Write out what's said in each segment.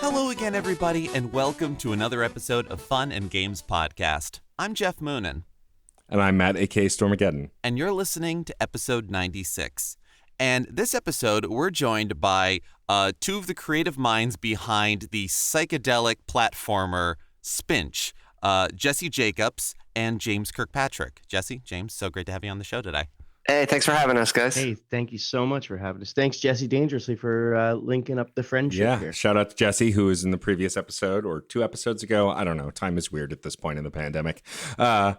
Hello again, everybody, and welcome to another episode of Fun and Games Podcast. I'm Jeff Moonen. And I'm Matt, a.k.a. Stormageddon. And you're listening to episode 96. And this episode, we're joined by two of the creative minds behind the psychedelic platformer Spinch, Jesse Jacobs and James Kirkpatrick. Jesse, James, so great to have you on the show today. Hey, thanks for having us, guys. Hey, thank you so much for having us. Thanks, Jesse Dangerously, for linking up the friendship here. Shout out to Jesse, who was in the previous episode or 2 episodes ago. I don't know. Time is weird at this point in the pandemic. I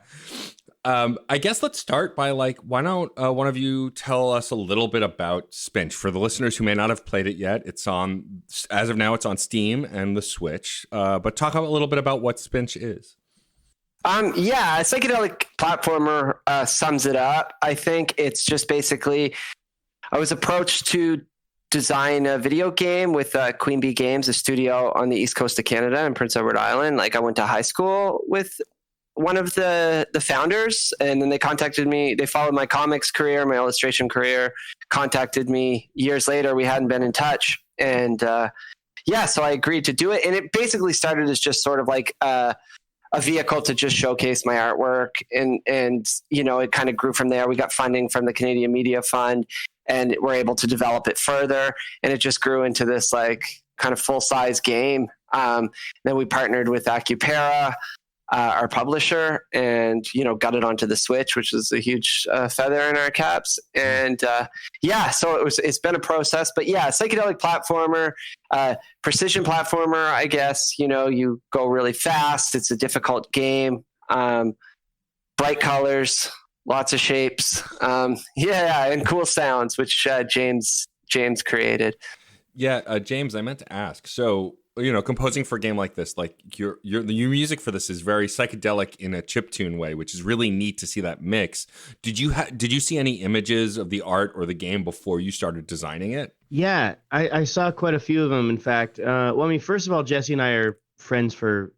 guess let's start by why don't one of you tell us a little bit about Spinch for the listeners who may not have played it yet. It's on, as of now, it's on Steam and the Switch. But talk a little bit about what Spinch is. Yeah, a psychedelic platformer sums it up. I think it's just basically, I was approached to design a video game with Queen Bee Games, a studio on the east coast of Canada in Prince Edward Island. I went to high school with one of the founders, and then they contacted me. They followed my comics career, my illustration career, contacted me years later. We hadn't been in touch. And so I agreed to do it. And it basically started as just sort of like a vehicle to just showcase my artwork. And it kind of grew from there. We got funding from the Canadian Media Fund and we're able to develop it further. And it just grew into this kind of full size game. Then we partnered with Acupera, our publisher, and got it onto the Switch, which is a huge feather in our caps. And so it's been a process, but psychedelic platformer, precision platformer, I guess. You go really fast. It's a difficult game. Bright colors, lots of shapes, and cool sounds, which James created. James, I meant to ask. So, composing for a game like this, your music for this is very psychedelic in a chiptune way, which is really neat to see that mix. Did you see any images of the art or the game before you started designing it? Yeah, I saw quite a few of them. In fact, first of all, Jesse and I are friends for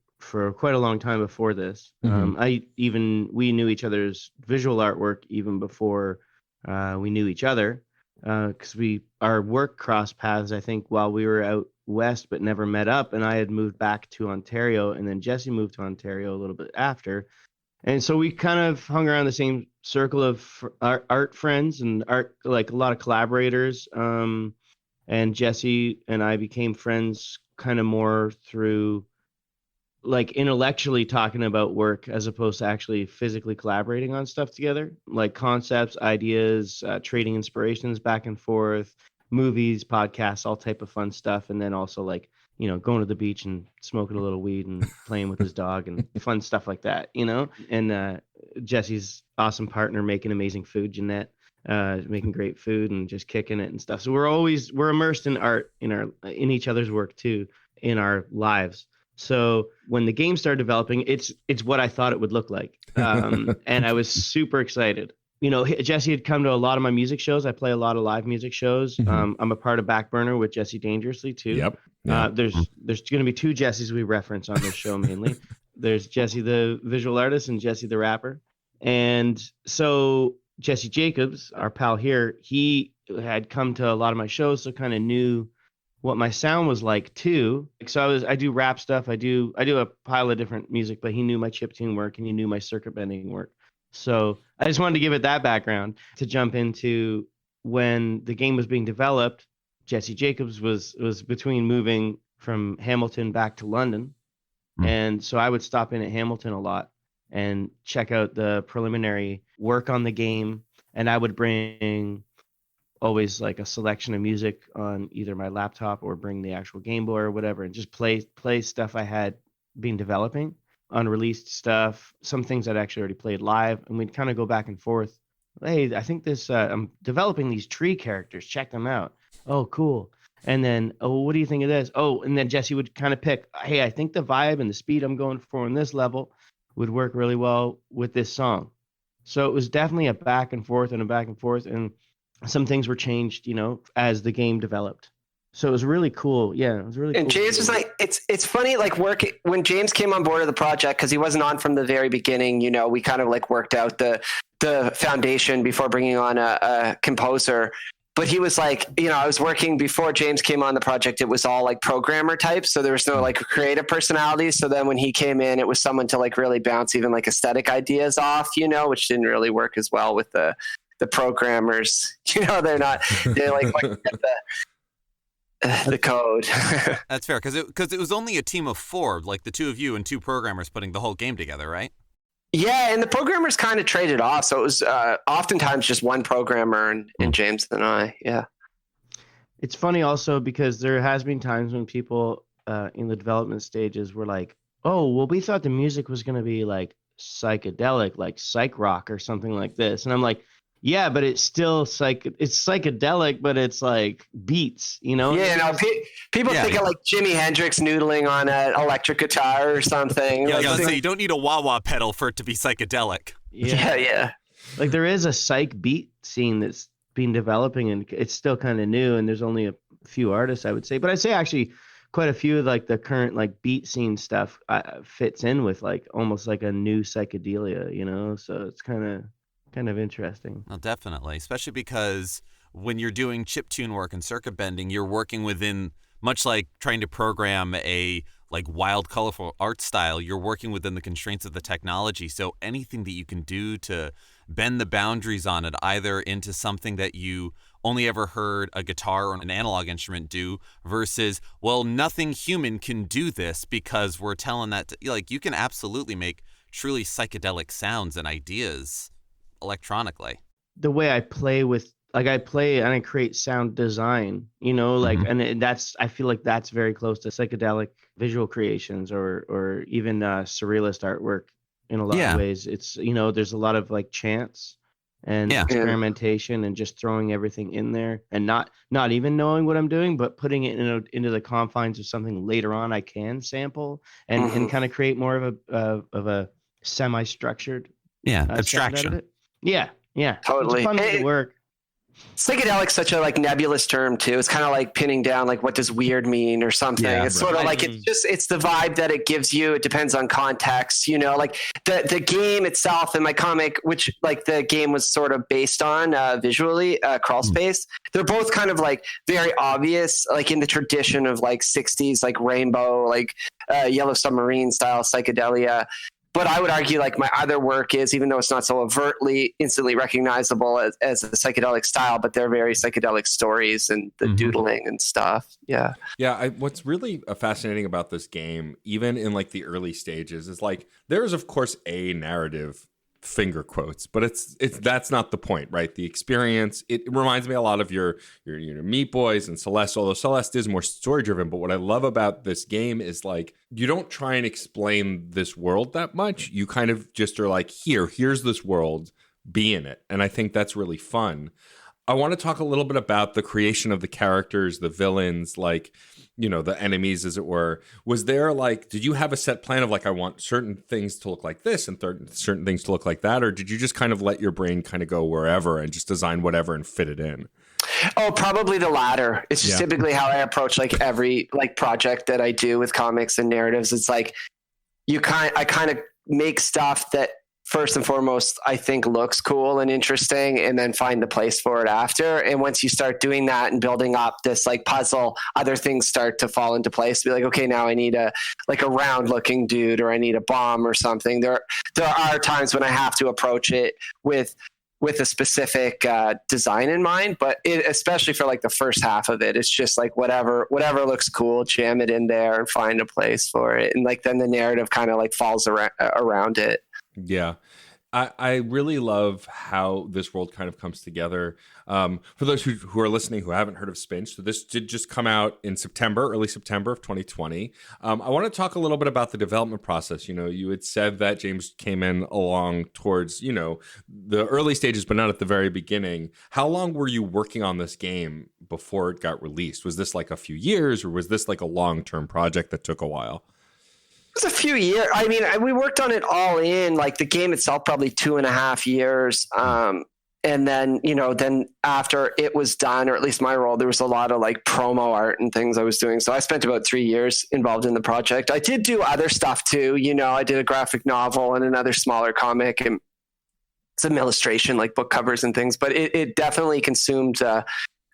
quite a long time before this. Mm-hmm. We knew each other's visual artwork even before we knew each other, because our work crossed paths, I think, while we were out west, but never met up. And I had moved back to Ontario, and then Jesse moved to Ontario a little bit after. And so we kind of hung around the same circle of art friends and art, like a lot of collaborators. And Jesse and I became friends kind of more through intellectually talking about work as opposed to actually physically collaborating on stuff together, like concepts, ideas, trading inspirations back and forth, movies, podcasts, all type of fun stuff. And then also going to the beach and smoking a little weed and playing with his dog and fun stuff like that, and Jesse's awesome partner making amazing food, Jeanette, making great food and just kicking it and stuff. So we're immersed in art in each other's work too, in our lives. So when the game started developing, it's what I thought it would look like. And I was super excited. Jesse had come to a lot of my music shows. I play a lot of live music shows. Mm-hmm. I'm a part of Backburner with Jesse Dangerously too. Yep. There's going to be 2 Jessies we reference on this show mainly. There's Jesse the visual artist and Jesse the rapper. And so Jesse Jacobs, our pal here, he had come to a lot of my shows, so kind of knew what my sound was like too. So I do rap stuff. I do a pile of different music, but he knew my chiptune work and he knew my circuit bending work. So I just wanted to give it that background to jump into when the game was being developed. Jesse Jacobs was between moving from Hamilton back to London. And so I would stop in at Hamilton a lot and check out the preliminary work on the game. And I would bring always a selection of music on either my laptop or bring the actual Game Boy or whatever, and just play stuff I had been developing, unreleased stuff, some things I'd actually already played live, and we'd kind of go back and forth. Hey, I think this, I'm developing these tree characters, check them out. Oh, cool. And then, oh, what do you think of this? Oh, and then Jesse would kind of pick, hey, I think the vibe and the speed I'm going for on this level would work really well with this song. So it was definitely a back and forth, and some things were changed, as the game developed. So it was really cool. Yeah, it was really cool. And James was it's funny, when James came on board of the project, because he wasn't on from the very beginning, we kind of worked out the foundation before bringing on a composer. but he was like, I was working before James came on the project. It was all like programmer types. So there was no like creative personality. So then when he came in, it was someone to like really bounce even like aesthetic ideas off, which didn't really work as well with the programmers. They're like the code. That's fair, because it was only a team of 4, like the 2 of you and 2 programmers putting the whole game together, right? Yeah, and the programmers kind of traded off, so it was oftentimes just one programmer and James and I. Yeah, it's funny also because there has been times when people in the development stages were like, "Oh, well, we thought the music was going to be like psychedelic, like psych rock or something like this," and I'm like, "Yeah, but it's still it's psychedelic, but it's like beats, Yeah, people think of like Jimi Hendrix noodling on an electric guitar or something. Yeah, like, so you don't need a wah-wah pedal for it to be psychedelic. Yeah. Like there is a psych beat scene that's been developing, and it's still kind of new, and there's only a few artists, I would say, but I'd say actually quite a few of like the current like beat scene stuff fits in with like almost like a new psychedelia, so it's kind of interesting. Well, definitely, especially because when you're doing chiptune work and circuit bending, you're working within, much like trying to program a like wild, colorful art style, you're working within the constraints of the technology. So anything that you can do to bend the boundaries on it, either into something that you only ever heard a guitar or an analog instrument do, versus, well, nothing human can do this because we're telling that, like, you can absolutely make truly psychedelic sounds and ideas electronically. The way I play with, like, I play and I create sound design, like, and that's, I feel like that's very close to psychedelic visual creations or even surrealist artwork in a lot of ways. It's, there's a lot of like chance and experimentation and just throwing everything in there and not even knowing what I'm doing, but putting it into the confines of something later on I can sample and kind of create more of a semi-structured abstraction. Yeah, totally. It's fun to work. Psychedelic's such a like nebulous term too. It's kind of like pinning down like what does weird mean or something. It's sort of like it's the vibe that it gives you. It depends on context, like the game itself in my comic, which like the game was sort of based on visually, Crawl Space. They're both kind of like very obvious, like in the tradition of like 60s like rainbow, like Yellow Submarine style psychedelia. But I would argue like my other work is, even though it's not so overtly instantly recognizable as a psychedelic style, but they're very psychedelic stories and the doodling and stuff. Yeah. Yeah. What's really fascinating about this game, even in like the early stages, is like there is, of course, a narrative, finger quotes, but it's that's not the point, right? The experience, it reminds me a lot of your Meat Boys and Celeste, although Celeste is more story driven. But what I love about this game is like you don't try and explain this world that much. You kind of just are like, here's this world, be in it. And I think that's really fun. I want to talk a little bit about the creation of the characters, the villains, like, the enemies, as it were. Was there like, did you have a set plan of like, I want certain things to look like this and certain things to look like that? Or did you just kind of let your brain kind of go wherever and just design whatever and fit it in? Oh, probably the latter. It's just typically how I approach like every like project that I do with comics and narratives. It's like I kind of make stuff that first and foremost, I think looks cool and interesting, and then find the place for it after. And once you start doing that and building up this like puzzle, other things start to fall into place. Be like, okay, now I need a round looking dude, or I need a bomb or something. There are times when I have to approach it with a specific design in mind, but especially for like the first half of it, it's just like whatever looks cool, jam it in there and find a place for it. And like, then the narrative kind of like falls around it. Yeah. I really love how this world kind of comes together. For those who are listening who haven't heard of Spinch, so this did just come out in early September of 2020. I want to talk a little bit about the development process. You had said that James came in along towards, the early stages, but not at the very beginning. How long were you working on this game before it got released? Was this like a few years, or was this like a long-term project that took a while? It was a few years. I mean, we worked on it all in, like the game itself, probably 2.5 years. And then, then after it was done, or at least my role, there was a lot of like promo art and things I was doing. So I spent about 3 years involved in the project. I did do other stuff too. I did a graphic novel and another smaller comic and some illustration, like book covers and things, but it definitely consumed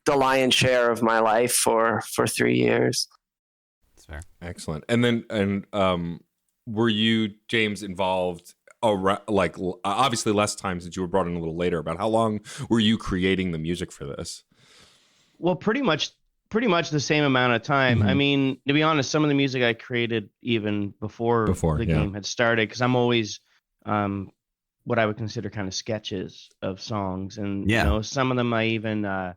the lion's share of my life for 3 years. That's fair. Excellent. And were you, James, involved obviously less time since you were brought in a little later, about how long were you creating the music for this? Well, pretty much the same amount of time. Mhm. I mean, to be honest, some of the music I created even before the game had started, because I'm always what I would consider kind of sketches of songs, and you know, some of them I even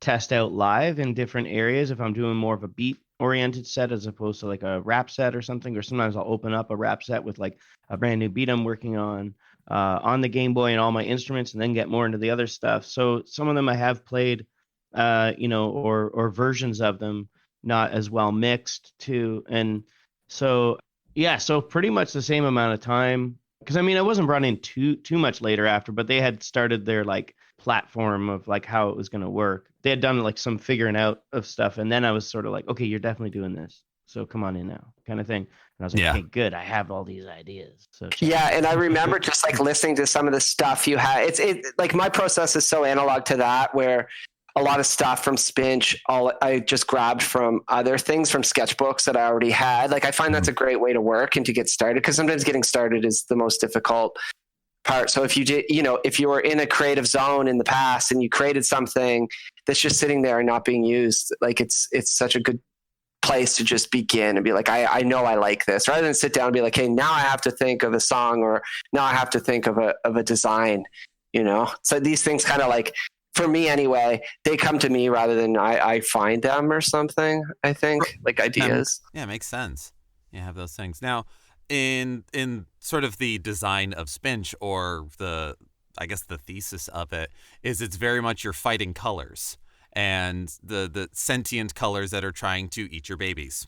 test out live in different areas if I'm doing more of a beat oriented set as opposed to like a rap set or something. Or sometimes I'll open up a rap set with like a brand new beat I'm working on the Game Boy and all my instruments, and then get more into the other stuff. So some of them I have played, you know, or versions of them not as well mixed too. And so yeah, so pretty much the same amount of time. Because I mean, I wasn't brought in too much later after, but they had started their like platform of like how it was going to work. They had done like some figuring out of stuff, and then I was sort of like, okay, you're definitely doing this, so come on in now, kind of thing. And I was like, okay, good, I have all these ideas. So yeah, and I remember just like listening to some of the stuff you had. It like my process is so analog to that, where a lot of stuff from Spinch, I just grabbed from other things, from sketchbooks that I already had. Like I find that's a great way to work and to get started, because sometimes getting started is the most difficult part. So if you did, you know, if you were in a creative zone in the past and you created something that's just sitting there and not being used, like it's such a good place to just begin and be like, I know I like this, rather than sit down and be like, hey, now I have to think of a song, or now I have to think of a design, you know? So these things kind of like, for me anyway, they come to me rather than I find them or something, I think, like ideas. Yeah, makes sense. You have those things. Now, in sort of the design of Spinch, or I guess the thesis of it, is it's very much you're fighting colors, and the sentient colors that are trying to eat your babies.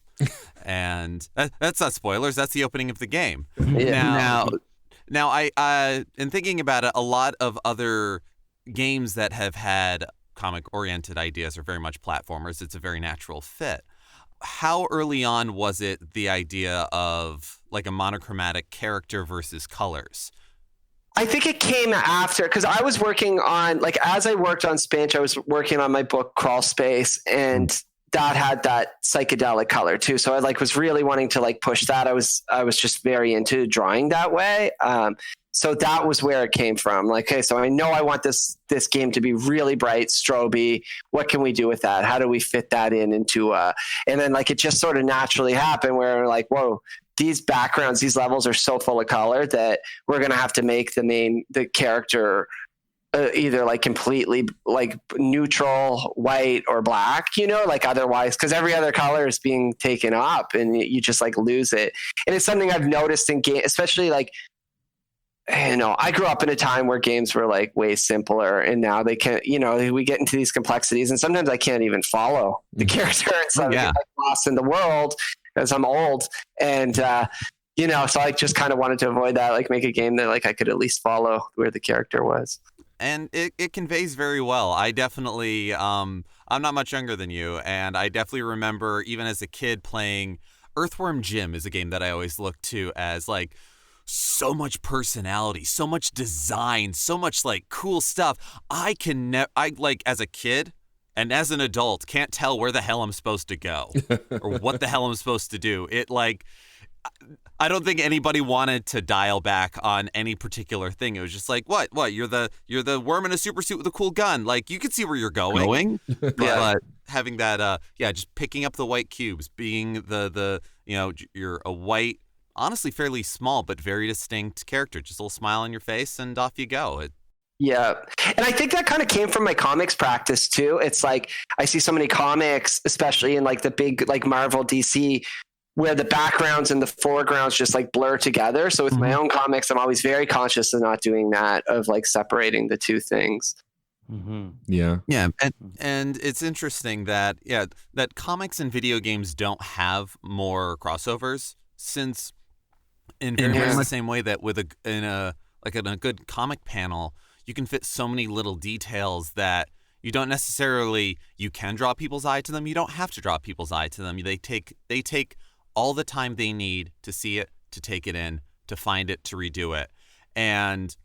And that's not spoilers. That's the opening of the game. Yeah. Now I in thinking about it, a lot of other games that have had comic-oriented ideas are very much platformers. It's a very natural fit. How early on was it the idea of like a monochromatic character versus colors? I think it came after, because I was working on, like, as I worked on Spinch, I was working on my book Crawl Space, and that had that psychedelic color too. So I like was really wanting to like push that. I was just very into drawing that way. So that was where it came from. Like, okay, so I know I want this game to be really bright, stroby. What can we do with that? How do we fit that into and then like it just sort of naturally happened where like, whoa, these backgrounds, these levels are so full of color that we're going to have to make the character either like completely like neutral, white or black, you know, like otherwise, because every other color is being taken up and you just like lose it. And it's something I've noticed in game, especially like, you know, I grew up in a time where games were like way simpler, and now they can't, you know, we get into these complexities and sometimes I can't even follow the character, and so I get like lost in the world as I'm old. And, you know, so I just kind of wanted to avoid that, like make a game that like I could at least follow where the character was. And it conveys very well. I definitely, I'm not much younger than you, and I definitely remember even as a kid playing Earthworm Jim is a game that I always looked to as like so much personality, so much design, so much like cool stuff. I like as a kid and as an adult can't tell where the hell I'm supposed to go or what the hell I'm supposed to do. It like, I don't think anybody wanted to dial back on any particular thing. It was just like, what? You're the worm in a super suit with a cool gun. Like you can see where you're going. But having that, just picking up the white cubes, being the you know, you're a white, honestly fairly small but very distinct character. Just a little smile on your face and off you go. Yeah. And I think that kind of came from my comics practice too. It's like I see so many comics, especially in like the big like Marvel, DC, where the backgrounds and the foregrounds just like blur together. So with my own comics, I'm always very conscious of not doing that, of like separating the two things. Mm-hmm. Yeah. And it's interesting that that comics and video games don't have more crossovers, since in very much the same way that in a good comic panel, you can fit so many little details that you don't necessarily, you can draw people's eye to them. You don't have to draw people's eye to them. They take all the time they need to see it, to take it in, to find it, to redo it. And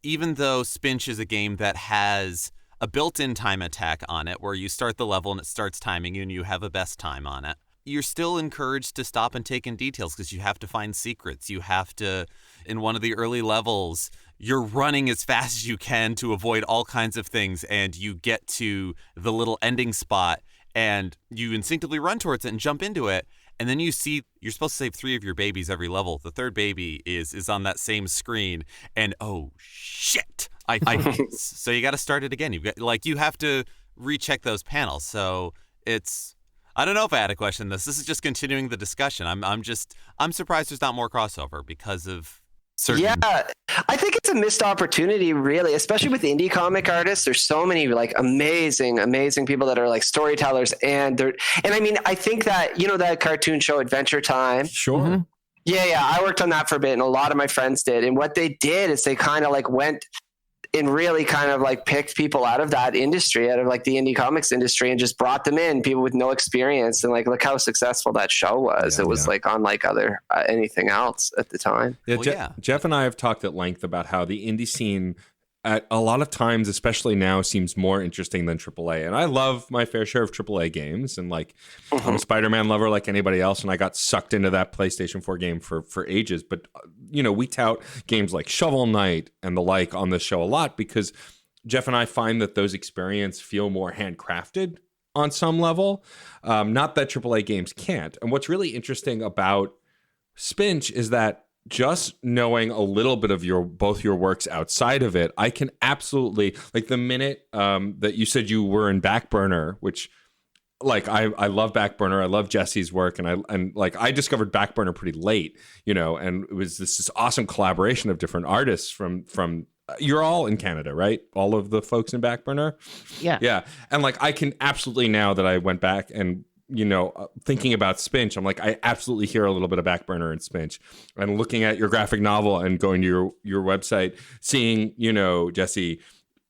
even though Spinch is a game that has a built-in time attack on it where you start the level and it starts timing you and you have a best time on it. You're still encouraged to stop and take in details because you have to find secrets. You have to, in one of the early levels, you're running as fast as you can to avoid all kinds of things, and you get to the little ending spot and you instinctively run towards it and jump into it. And then you see you're supposed to save 3 of your babies every level. The third baby is on that same screen, and oh shit! So you got to start it again. You have to recheck those panels. So it's, I don't know if I had a question. This is just continuing the discussion. I'm surprised there's not more crossover because of certain. Yeah, I think it's a missed opportunity, really, especially with indie comic artists. There's so many like amazing people that are like storytellers, and I mean, I think that, you know, that cartoon show Adventure Time. Sure. Mm-hmm. Yeah, I worked on that for a bit, and a lot of my friends did. And what they did is they kind of like went and really kind of like picked people out of that industry, out of like the indie comics industry, and just brought them in, people with no experience. And like, look how successful that show was. It was like unlike other anything else at the time. Yeah, Jeff and I have talked at length about how the indie scene at a lot of times, especially now, seems more interesting than AAA. And I love my fair share of AAA games, and like I'm a Spider-Man lover like anybody else, and I got sucked into that PlayStation 4 game for ages. But you know, we tout games like Shovel Knight and the like on this show a lot because Jeff and I find that those experiences feel more handcrafted on some level. Not that AAA games can't. And what's really interesting about Spinch is that just knowing a little bit of both your works outside of it, I can absolutely, like the minute that you said you were in Backburner, which like I love Backburner, I love Jesse's work, and I discovered Backburner pretty late, you know, and it was this awesome collaboration of different artists from you're all in Canada, right? All of the folks in Backburner? Yeah. And like I can absolutely, now that I went back and, you know, thinking about Spinch, I'm like, I absolutely hear a little bit of Backburner in Spinch. And looking at your graphic novel and going to your website, seeing, you know, Jesse,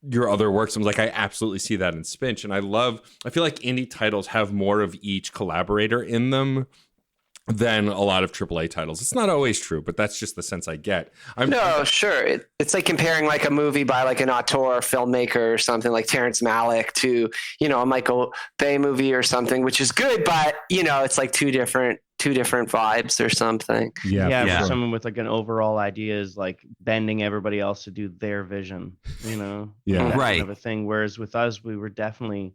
your other works, I'm like, I absolutely see that in Spinch. And I feel like indie titles have more of each collaborator in them than a lot of AAA titles. It's not always true, but that's just the sense I get. Sure. It's like comparing like a movie by like an auteur filmmaker or something like Terrence Malick to, you know, a Michael Bay movie or something, which is good, but you know, it's like two different vibes or something. Yeah. For someone with like an overall idea is like bending everybody else to do their vision, you know? Right. Kind of a thing. Whereas with us, we were definitely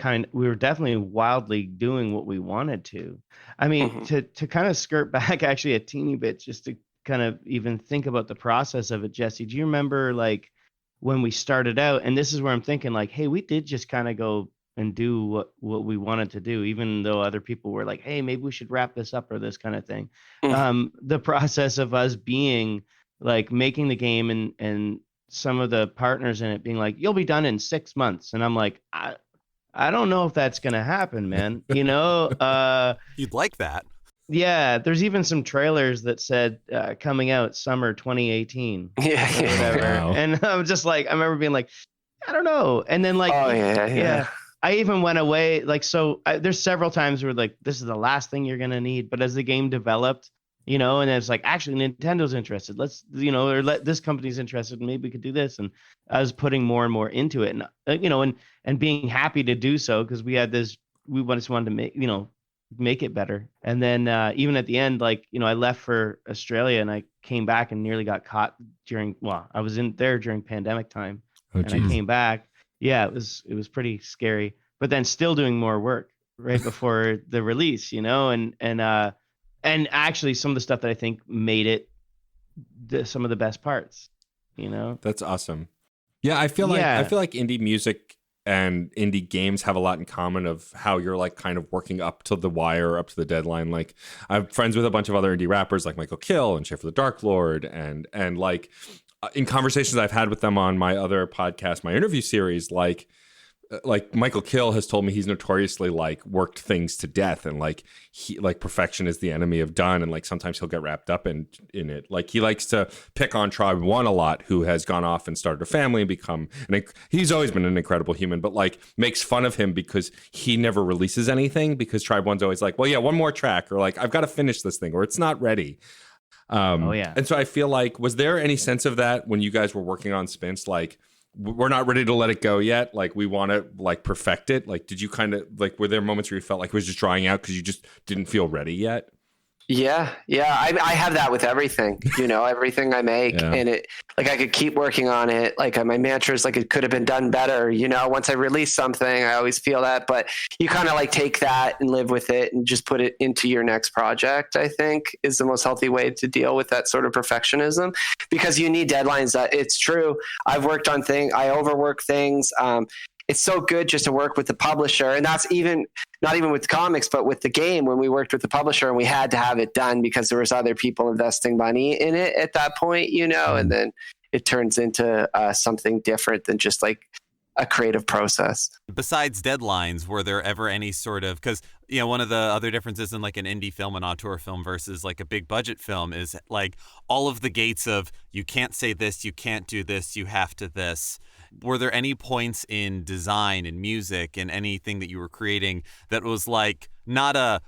wildly doing what we wanted to. I mean, to kind of skirt back actually a teeny bit, just to kind of even think about the process of it, Jesse, do you remember like when we started out? And this is where I'm thinking like, hey, we did just kind of go and do what we wanted to do, even though other people were like, hey, maybe we should wrap this up or this kind of thing. The process of us being like making the game and some of the partners in it being like, you'll be done in 6 months. And I'm like, I don't know if that's going to happen, man. You know, you'd like that. Yeah. There's even some trailers that said coming out summer 2018. Yeah. Whatever. Wow. And I'm just like, I remember being like, I don't know. And then like, yeah. I even went away. Like, so there's several times where like, this is the last thing you're going to need. But as the game developed, you know, and it's like, actually Nintendo's interested. Let's, you know, or let this company's interested. And maybe we could do this. And I was putting more and more into it, and you know, and being happy to do so because we just wanted to make it better. And then even at the end, like, you know, I left for Australia and I came back and nearly got caught I was in there during pandemic time. And I came back. Yeah, it was pretty scary. But then still doing more work right before the release, you know, and actually some of the stuff that I think made it some of the best parts, you know. That's awesome. Yeah, I feel like indie music and indie games have a lot in common of how you're like kind of working up to the wire, up to the deadline. Like I'm friends with a bunch of other indie rappers like Michael Kill and Schaefer the Dark Lord, and like in conversations I've had with them on my other podcast, my interview series, like Michael Kill has told me he's notoriously like worked things to death, and like he like perfection is the enemy of done, and like sometimes he'll get wrapped up in it. Like he likes to pick on Tribe One a lot, who has gone off and started a family and become he's always been an incredible human, but like makes fun of him because he never releases anything because Tribe One's always like, well, yeah, one more track, or like I've got to finish this thing, or it's not ready. And so I feel like, was there any sense of that when you guys were working on Spinch? Like, we're not ready to let it go yet. Like, we want to like perfect it. Like, did you kind of like, were there moments where you felt like it was just drying out because you just didn't feel ready yet? Yeah. I have that with everything, everything I make, and it, like, I could keep working on it. Like, my mantra is like, it could have been done better. Once I release something, I always feel that, but you kind of like take that and live with it and just put it into your next project, I think is the most healthy way to deal with that sort of perfectionism, because you need deadlines. It's true. I've worked on things. I overwork things. It's so good just to work with the publisher. And that's not even with comics, but with the game, when we worked with the publisher and we had to have it done because there was other people investing money in it at that point, and then it turns into something different than just like a creative process. Besides deadlines, were there ever any sort of, because one of the other differences in like an indie film, an auteur film versus like a big budget film is like all of the gates of, you can't say this, you can't do this, you have to this. Were there any points in design and music and anything that you were creating that was like not a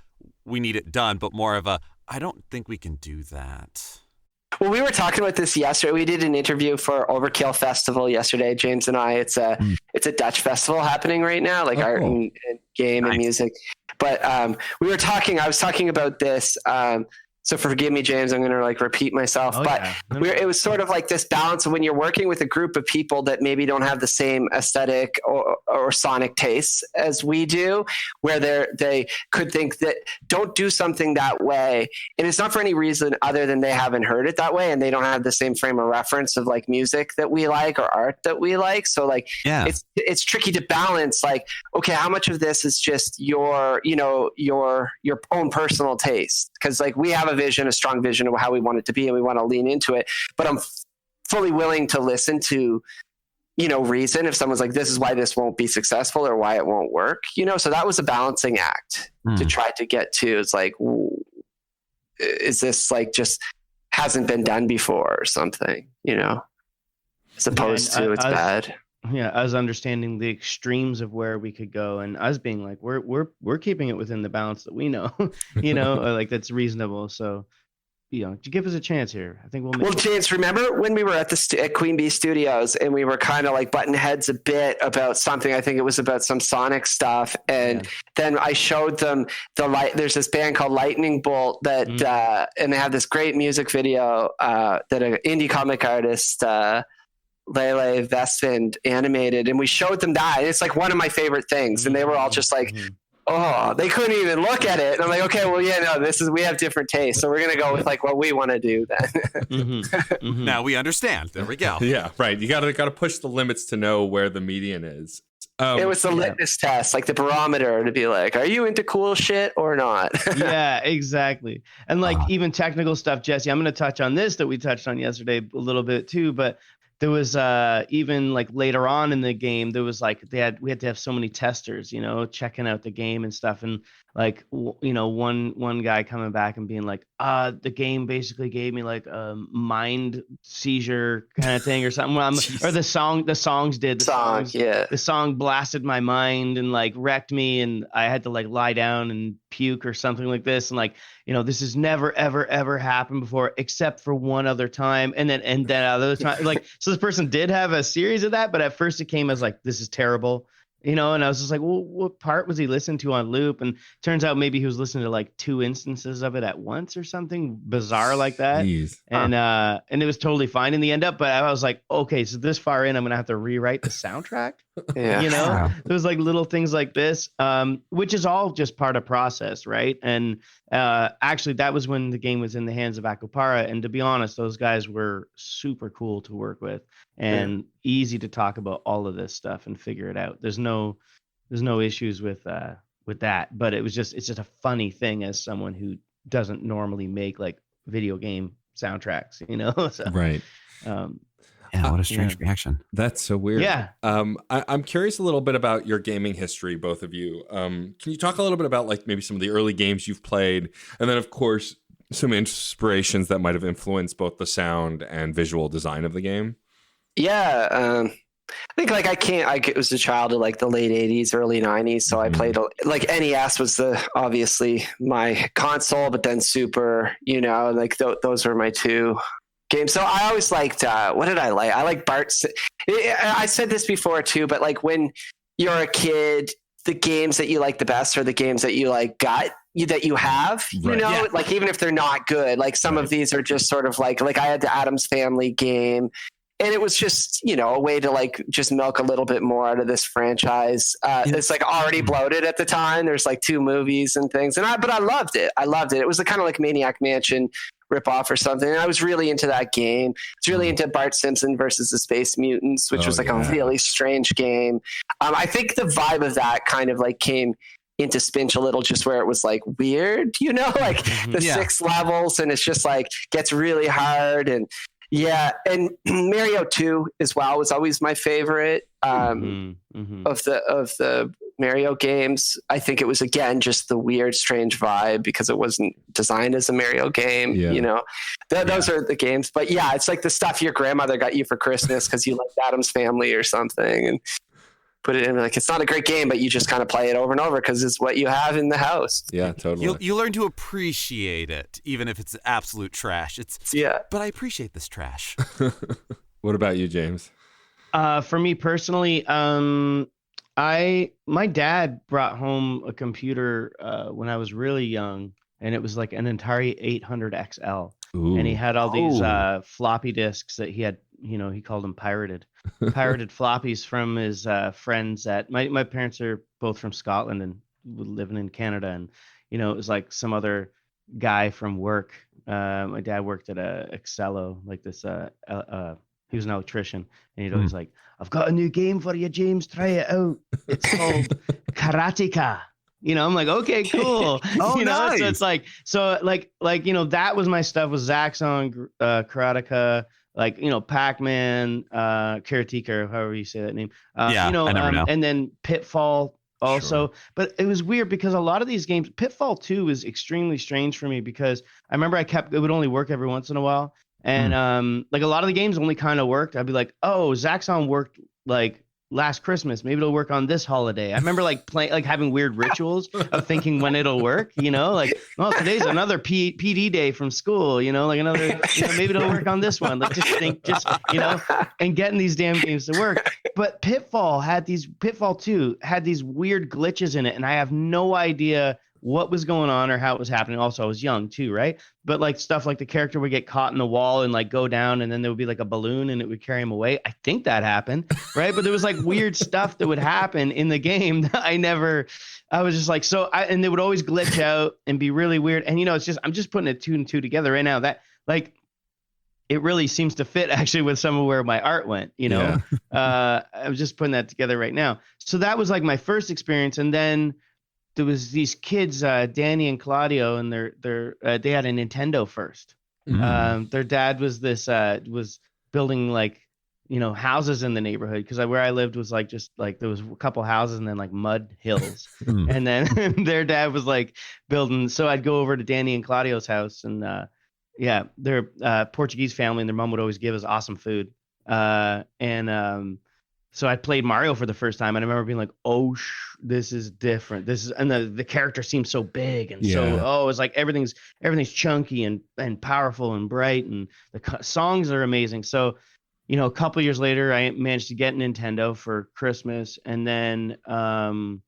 we need it done, but more of a I don't think we can do that? Well, we were talking about this yesterday. We did an interview for Overkill Festival yesterday, James and I. It's a Dutch festival happening right now, like art and game and music. But I was talking about this. So forgive me, James, I'm going to like repeat myself, it was sort of like this balance of when you're working with a group of people that maybe don't have the same aesthetic or sonic tastes as we do, where they could think that don't do something that way. And it's not for any reason other than they haven't heard it that way and they don't have the same frame of reference of like music that we like or art that we like. So like, it's tricky to balance like, okay, how much of this is just your own personal taste? Because like we have a strong vision of how we want it to be and we want to lean into it, but I'm fully willing to listen to reason if someone's like, this is why this won't be successful or why it won't work, so that was a balancing act to try to get to. It's like, is this like just hasn't been done before or something, as opposed to it's bad. Yeah, us understanding the extremes of where we could go, and us being like, we're keeping it within the balance that we know, like that's reasonable. So, give us a chance here. I think we'll. Well, James, remember when we were at at Queen Bee Studios and we were kind of like butting heads a bit about something? I think it was about some Sonic stuff, and then I showed them there's this band called Lightning Bolt that, and they have this great music video that an indie comic artist. Lele Vestvind animated, and we showed them that. It's like one of my favorite things, and they were all just like, "Oh, they couldn't even look at it." And I'm like, "Okay, well, we have different tastes, so we're gonna go with like what we want to do then." Now we understand. There we go. Yeah, right. You gotta push the limits to know where the median is. It was the litmus test, like the barometer to be like, are you into cool shit or not? Yeah, exactly. And like even technical stuff, Jesse, I'm going to touch on this that we touched on yesterday a little bit too, but there was even like later on in the game, there was like we had to have so many testers, checking out the game and stuff. And like, one guy coming back and being like, the game basically gave me like a mind seizure kind of thing or something. Or the songs did. The song blasted my mind and like wrecked me. And I had to like lie down and puke or something like this. And like, this has never, ever, ever happened before, except for one other time. And then other time, like, so this person did have a series of that, but at first it came as like, this is terrible. And I was just like, well, what part was he listening to on loop? And turns out maybe he was listening to like 2 instances of it at once or something bizarre like that. Jeez. And it was totally fine in the end up. But I was like, okay, so this far in, I'm going to have to rewrite the soundtrack. There was like little things like this, which is all just part of process. Right. And actually, that was when the game was in the hands of Akupara. And to be honest, those guys were super cool to work with and easy to talk about all of this stuff and figure it out. There's no issues with that, but it's just a funny thing as someone who doesn't normally make like video game soundtracks, So, right. Yeah, what a strange reaction. That's so weird. Yeah. I'm curious a little bit about your gaming history, both of you. Can you talk a little bit about like maybe some of the early games you've played, and then of course some inspirations that might have influenced both the sound and visual design of the game? Yeah. I think like I was a child of like the late 80s, early 90s. So I played like NES was obviously my console, but then Super, like those were my two game. So I always liked, what did I like? I like I said this before too, but like when you're a kid, the games that you like the best are the games that you like that you have, you know, Yeah. like even if they're not good, like some of these are just sort of like I had the Addams Family game, and it was just, you know, a way to like just milk a little bit more out of this franchise. It's like already bloated at the time. There's like 2 movies and things, but I loved it. It was a kind of like Maniac Mansion ripoff or something. And I was really into that game. I was really into Bart Simpson versus the Space Mutants, which was like a really strange game. I think the vibe of that kind of like came into Spinch a little, just where it was like weird, you know, like the 6 levels, and it's just like gets really hard. And and Mario 2 as well was always my favorite of the Mario games. I think it was, again, just the weird, strange vibe because it wasn't designed as a Mario game. You know, those are the games. But yeah, it's like the stuff your grandmother got you for Christmas because you liked Addams Family or something, and put it in, like, it's not a great game, but you just kind of play it over and over because it's what you have in the house. Yeah, totally. You learn to appreciate it, even if it's absolute trash. But I appreciate this trash. What about you, James? For me personally, my dad brought home a computer when I was really young, and it was like an Atari 800 XL. Ooh. And he had all these floppy disks that he had, you know, he called them pirated floppies from his friends. My parents are both from Scotland and living in Canada, and you know, it was like some other guy from work. My dad worked at a Excello, like this. He was an electrician, and he'd always like, "I've got a new game for you, James. Try it out. It's called Karateka." You know, I'm like, okay, cool. You know, nice. So it's like, you know, that was my stuff, was Zaxxon, Karateka, like, you know, Pac-Man, Karateka, however you say that name. You know, and then Pitfall also. Sure. But it was weird because a lot of these games, Pitfall 2 was extremely strange for me because I remember it would only work every once in a while. And like a lot of the games only kind of worked. I'd be like, oh, Zaxxon worked like last Christmas, maybe it'll work on this holiday. I remember like playing, like having weird rituals of thinking when it'll work, you know, like, well, today's another PD day from school, you know, like another, you know, maybe it'll work on this one. Like you know, and getting these damn games to work. But Pitfall 2 had these weird glitches in it, and I have no idea what was going on or how it was happening. Also, I was young too, right? But like stuff like the character would get caught in the wall and like go down, and then there would be like a balloon and it would carry him away. I think that happened, right? But there was like weird stuff that would happen in the game that I was just like, and they would always glitch out and be really weird. And you know, I'm just putting it 2 and 2 together right now. That like, it really seems to fit actually with some of where my art went, you know. I was just putting that together right now. So that was like my first experience, and then there was these kids, Danny and Claudio, and they had a Nintendo first. Their dad was was building like, you know, houses in the neighborhood, because where I lived was like just like there was a couple houses and then like mud hills, and then their dad was like building. So I'd go over to Danny and Claudio's house, and they're Portuguese family, and their mom would always give us awesome food. So I played Mario for the first time, and I remember being like, "Oh, this is different. And the character seems so big, and it's like everything's chunky and powerful and bright, and the songs are amazing." So, you know, a couple years later, I managed to get Nintendo for Christmas, and then so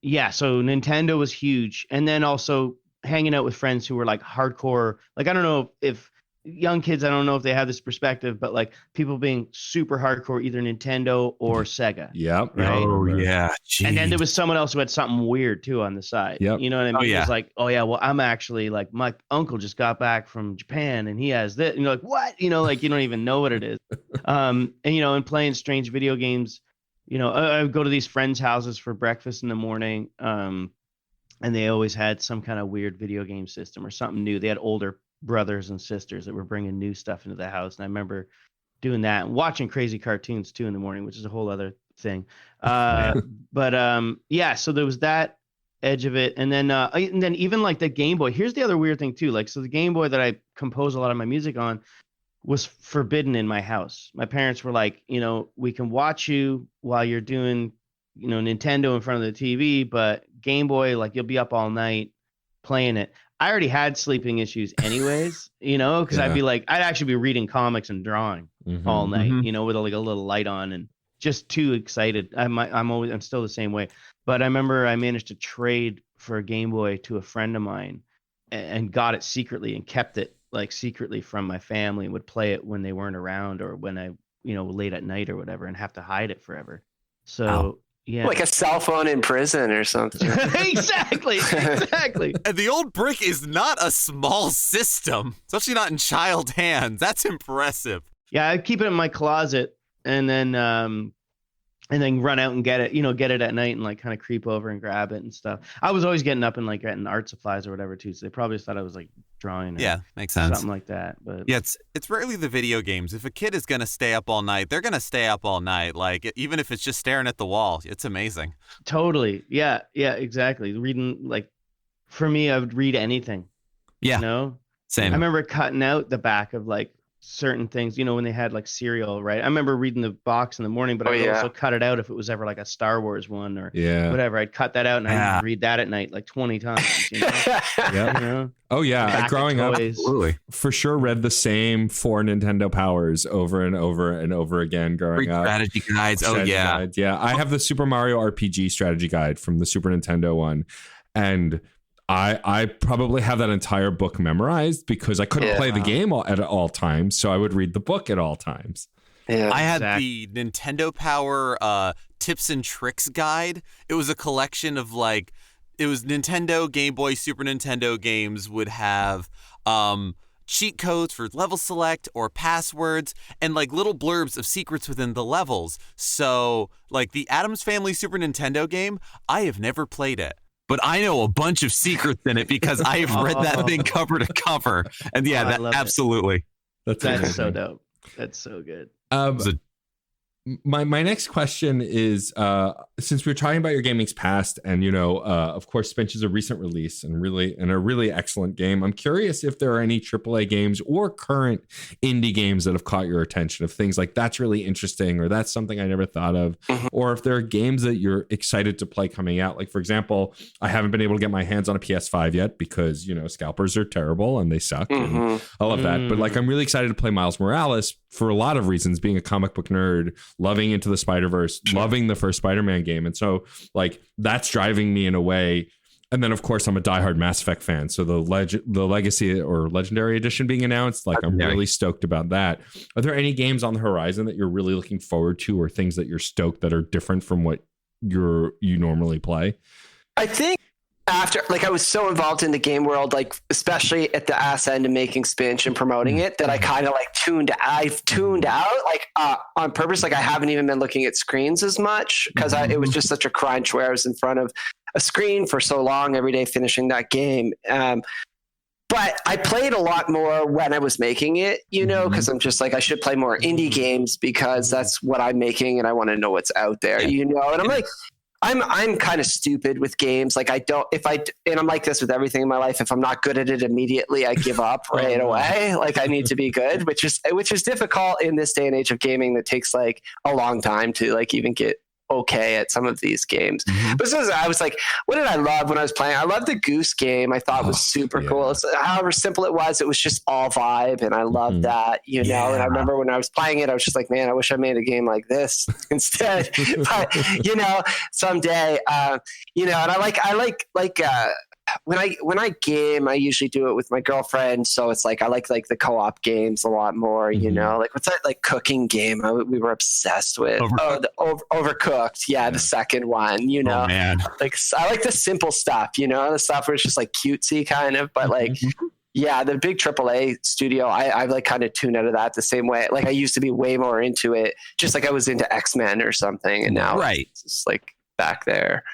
Nintendo was huge, and then also hanging out with friends who were like hardcore. Like, I don't know if young kids, I don't know if they have this perspective, but like people being super hardcore, either Nintendo or Sega. Yeah. Right? Oh yeah. Jeez. And then there was someone else who had something weird too on the side. Yep. You know what I mean? Oh, yeah. It was like, oh yeah, well, I'm actually like, my uncle just got back from Japan and he has this, and you're like, what? You know, like you don't even know what it is. And you know, and playing strange video games, you know, I would go to these friends' houses for breakfast in the morning. And they always had some kind of weird video game system or something new. They had older brothers and sisters that were bringing new stuff into the house, and I remember doing that and watching crazy cartoons too in the morning, which is a whole other thing. So there was that edge of it, and then even like the Game Boy. Here's the other weird thing too, like, so the Game Boy that I compose a lot of my music on was forbidden in my house. My parents were like, you know, we can watch you while you're doing, you know, Nintendo in front of the TV, but Game Boy, like, you'll be up all night playing it. I already had sleeping issues anyways, because I'd actually be reading comics and drawing all night, with like a little light on and just too excited. I'm still the same way. But I remember I managed to trade for a Game Boy to a friend of mine and got it secretly and kept it like secretly from my family and would play it when they weren't around or when I, late at night or whatever and have to hide it forever. So yeah. Like a cell phone in prison or something. Exactly. And the old brick is not a small system, especially not in child hands. That's impressive. Yeah, I keep it in my closet and then run out and get it at night and like kind of creep over and grab it and stuff. I was always getting up and like getting art supplies or whatever too, so they probably just thought I was like drawing. Yeah, makes sense. Something like that. But yeah, it's rarely the video games. If a kid is gonna stay up all night, they're gonna stay up all night. Like even if it's just staring at the wall, it's amazing. Totally. Yeah, exactly. Reading, like, for me, I would read anything. Yeah. Same. I remember cutting out the back of like certain things, when they had like cereal, right? I remember reading the box in the morning, but I would also cut it out if it was ever like a Star Wars one or whatever. I'd cut that out and I'd read that at night like 20 times. Oh yeah, growing up, absolutely. For sure read the same 4 Nintendo Powers over and over and over again growing up. Strategy guides. Guides. Yeah, I have the Super Mario RPG strategy guide from the Super Nintendo one, and I probably have that entire book memorized because I couldn't play the game at all times, so I would read the book at all times. Yeah, I had the Nintendo Power tips and tricks guide. It was a collection of it was Nintendo, Game Boy, Super Nintendo games would have cheat codes for level select or passwords and like little blurbs of secrets within the levels. So like the Addams Family Super Nintendo game, I have never played it. But I know a bunch of secrets in it because I have read that thing cover to cover. And yeah, absolutely. That's so dope. That's so good. My next question is, since we're talking about your gaming's past, and of course, Spinch is a recent release and a really excellent game. I'm curious if there are any AAA games or current indie games that have caught your attention, of things like that's really interesting or that's something I never thought of, or if there are games that you're excited to play coming out. Like for example, I haven't been able to get my hands on a PS5 yet because scalpers are terrible and they suck. And I love that, but like I'm really excited to play Miles Morales for a lot of reasons, being a comic book nerd, loving Into the Spider-Verse, loving the first Spider-Man game. And so like that's driving me in a way. And then of course I'm a diehard Mass Effect fan. So the Legacy or Legendary Edition being announced, like I'm really stoked about that. Are there any games on the horizon that you're really looking forward to, or things that you're stoked that are different from what you normally play? I think after, like, I was so involved in the game world, like especially at the ass end of making Spinch and promoting it, that I kind of like tuned out like on purpose. Like I haven't even been looking at screens as much because it was just such a crunch where I was in front of a screen for so long every day finishing that game. But I played a lot more when I was making it, because I'm just like, I should play more indie games because that's what I'm making and I want to know what's out there, and I'm like, I'm kind of stupid with games. Like and I'm like this with everything in my life. If I'm not good at it immediately, I give up right away. Like I need to be good, which is difficult in this day and age of gaming that takes like a long time to like even get okay at some of these games. But I was like, what did I love when I was playing? I loved the Goose game. I thought was super cool. It's, however simple it was just all vibe, and I loved that, And I remember when I was playing it, I was just like, man, I wish I made a game like this instead. But someday, and I like when I game, I usually do it with my girlfriend. So it's like I like the co-op games a lot more. Like what's that like cooking game we were obsessed with? Overcooked. Yeah, the second one. Oh man, like I like the simple stuff. The stuff where it's just like cutesy kind of, but like. Yeah, the big AAA studio, I like kind of tuned out of that the same way. Like I used to be way more into it, just like I was into X-Men or something, and now it's just like back there.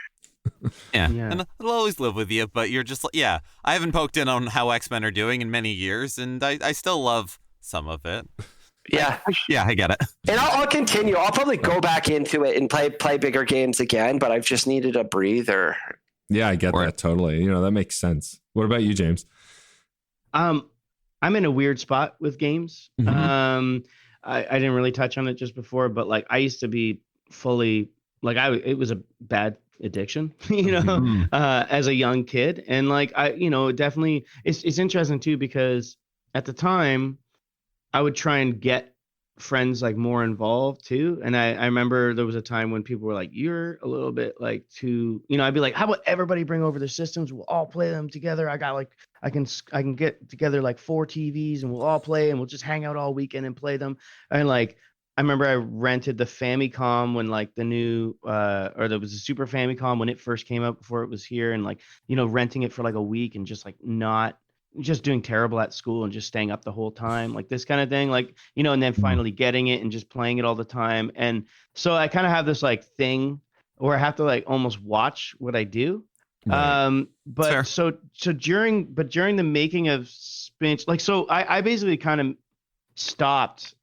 Yeah, and it'll always live with you, but you're just I haven't poked in on how X-Men are doing in many years, and I still love some of it. Yeah, I get it. And I'll continue. I'll probably go back into it and play bigger games again, but I've just needed a breather. Yeah, I get that totally. That makes sense. What about you, James? I'm in a weird spot with games. I didn't really touch on it just before, but like I used to be fully like it was a bad addiction, as a young kid. And like, definitely it's interesting too, because at the time I would try and get friends like more involved too. And I remember there was a time when people were like, you're a little bit like too, I'd be like, how about everybody bring over their systems? We'll all play them together. I got like, I can get together like 4 TVs and we'll all play and we'll just hang out all weekend and play them. And like, I remember I rented the Famicom when like the new, or there was a Super Famicom when it first came out before it was here, and like, renting it for like a week and just like not just doing terrible at school and just staying up the whole time, like this kind of thing, like, and then finally getting it and just playing it all the time. And so I kind of have this like thing where I have to like almost watch what I do. Right. But so during the making of Spinch, like, so I basically kind of stopped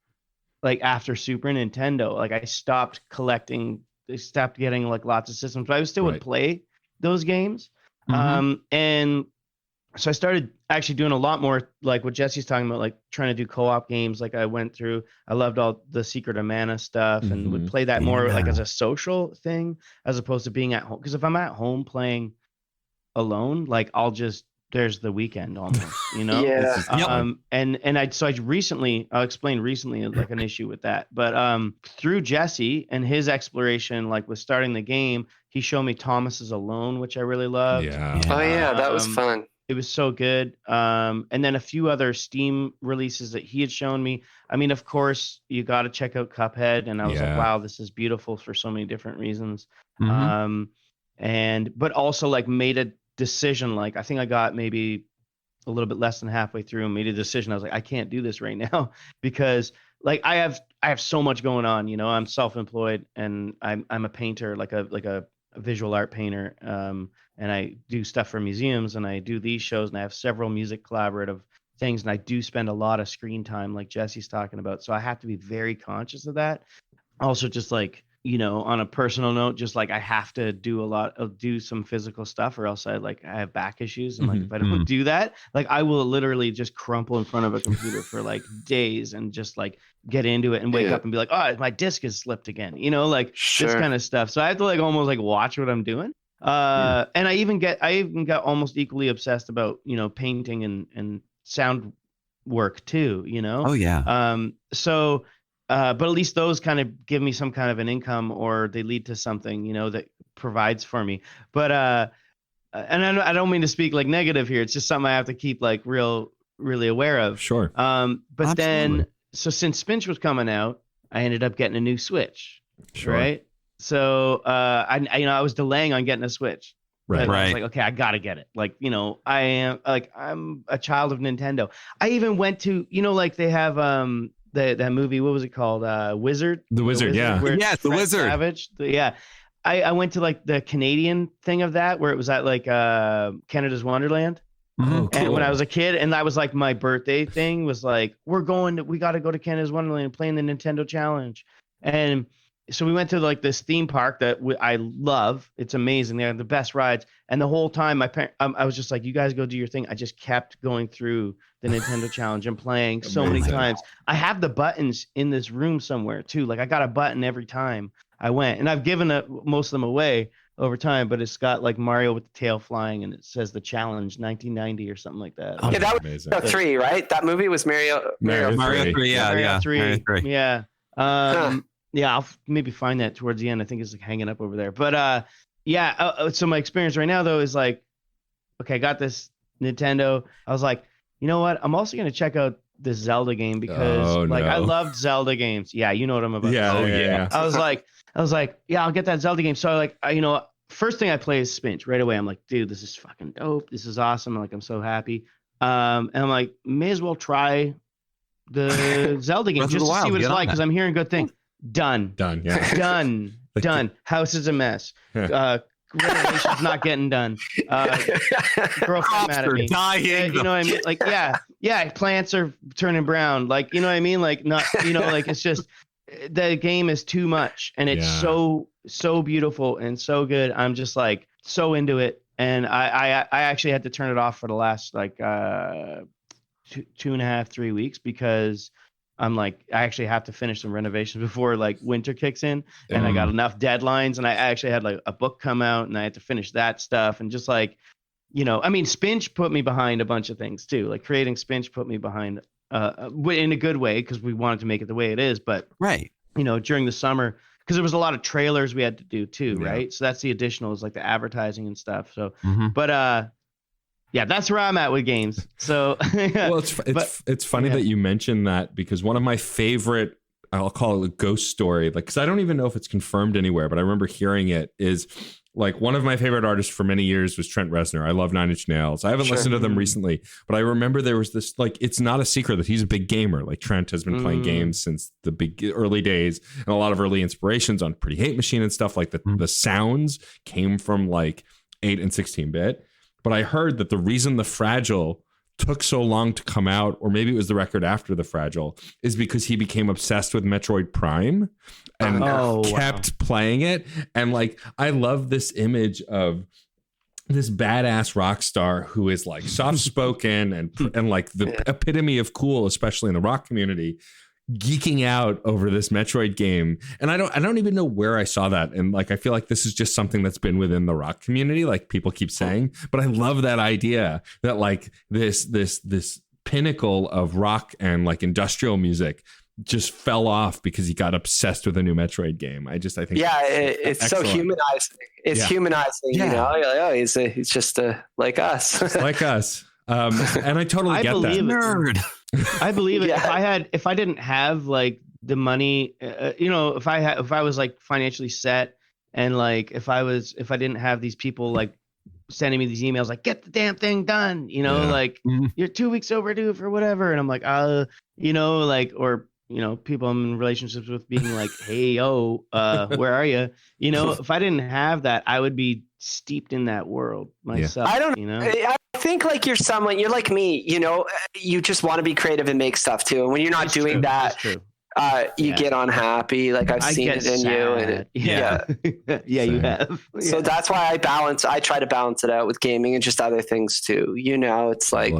like after Super Nintendo. Like I stopped getting like lots of systems, but I still would play those games. And so I started actually doing a lot more like what Jesse's talking about, like trying to do co-op games. Like I loved all the Secret of Mana stuff and would play that more like as a social thing as opposed to being at home. Because if I'm at home playing alone, like there's the weekend almost, Yeah. I'll explain recently like an issue with that. But through Jesse and his exploration, like with starting the game, he showed me Thomas's Alone, which I really loved. Yeah. Oh yeah, that was fun. It was so good. And then a few other Steam releases that he had shown me. I mean, of course, you got to check out Cuphead. And I was like, wow, this is beautiful for so many different reasons. But also like made a decision. Like I think I got maybe a little bit less than halfway through and made a decision. I was like, I can't do this right now because like I have so much going on. I'm self-employed and I'm a painter, like a visual art painter. And I do stuff for museums and I do these shows and I have several music collaborative things. And I do spend a lot of screen time like Jesse's talking about. So I have to be very conscious of that. Also just like, on a personal note, just like I have to do some physical stuff or else I have back issues. And like, if I don't do that, like I will literally just crumple in front of a computer for like days and just like get into it and wake up and be like, oh, my disc is slipped again, this kind of stuff. So I have to like almost like watch what I'm doing. And I even got almost equally obsessed about, painting and sound work too, Oh yeah. But at least those kind of give me some kind of an income or they lead to something, that provides for me. But, and I don't mean to speak like negative here. It's just something I have to keep like really aware of. Sure. But Absolutely. then, so since Spinch was coming out, I ended up getting a new Switch. Sure. Right. So, I was delaying on getting a Switch. Right. But I was like, okay, I gotta get it. Like, I'm a child of Nintendo. I even went to, like they have that movie. What was it called? Wizard. The Wizard. Yeah. Yes, The Wizard. Savage. I went to like the Canadian thing of that where it was at like Canada's Wonderland. Oh, cool. And when I was a kid, and that was like my birthday thing was like, we got to go to Canada's Wonderland and play in the Nintendo Challenge. And so we went to like this theme park that I love. It's amazing. They have the best rides. And the whole time I was just like, you guys go do your thing. I just kept going through the Nintendo Challenge and playing so many times. I have the buttons in this room somewhere too. Like I got a button every time I went, and I've given most of them away over time, but it's got like Mario with the tail flying and it says the challenge 1990 or something like that. Oh, Yeah, that was amazing. Mario 3, right? That movie was Mario 3. Mario 3, yeah. 3. Mario 3. Yeah. Yeah, I'll maybe find that towards the end. I think it's like hanging up over there. But so my experience right now though is like, okay, I got this Nintendo. I was like, you know what? I'm also gonna check out this Zelda game because I loved Zelda games. Yeah, you know what I'm about. Yeah. I was like, yeah, I'll get that Zelda game. So first thing I play is Spinch right away. I'm like, dude, this is fucking dope. This is awesome. I'm so happy. And I'm like, may as well try the Zelda game just to see what it's like because I'm hearing good things. Done. Yeah. Done. House is a mess. Renovation's not getting done. Girlfriend mad at me. Dying. You know what I mean? Like, yeah. Plants are turning brown. Like, you know what I mean? Like, not. Like it's just the game is too much, and it's so beautiful and so good. I'm just like so into it, and I actually had to turn it off for the last like 2.5-3 weeks because I'm like, I actually have to finish some renovations before like winter kicks in, and I got enough deadlines, and I actually had like a book come out, and I had to finish that stuff, and just like, I mean, Spinch put me behind a bunch of things too. Like creating Spinch put me behind in a good way, because we wanted to make it the way it is. But right, during the summer, because there was a lot of trailers we had to do too, right? So that's the additionals, like the advertising and stuff. So, but yeah, that's where I'm at with games. So, well, it's funny that you mentioned that, because one of my favorite, I'll call it a ghost story, like, because I don't even know if it's confirmed anywhere, but I remember hearing it, is like one of my favorite artists for many years was Trent Reznor. I love Nine Inch Nails. I haven't listened to them recently, but I remember there was this, like, it's not a secret that he's a big gamer. Like Trent has been playing games since the big early days, and a lot of early inspirations on Pretty Hate Machine and stuff like that. The sounds came from like 8 and 16-bit. But I heard that the reason The Fragile took so long to come out, or maybe it was the record after The Fragile, is because he became obsessed with Metroid Prime and kept playing it. And like, I love this image of this badass rock star who is like soft spoken and like the epitome of cool, especially in the rock community, geeking out over this Metroid game. And I don't even know where I saw that. And like, I feel like this is just something that's been within the rock community, like people keep saying, but I love that idea that like this pinnacle of rock and like industrial music just fell off because he got obsessed with a new Metroid game. I think it's excellent. So humanizing. It's humanizing, you know. You're like, oh, he's just like us. Just like us. And I totally get that. Nerd. I believe it. If I didn't have like the money, if I was like financially set, and like if I didn't have these people like sending me these emails like, get the damn thing done, like you're 2 weeks overdue for whatever, and I'm like, or people I'm in relationships with being like, hey, where are you? If I didn't have that, I would be steeped in that world myself. I don't know. I think like you're like me, you just want to be creative and make stuff too. And when you're not doing that, you get unhappy. Like I've seen it in you. And you have. So that's why I try to balance it out with gaming and just other things too. It's like,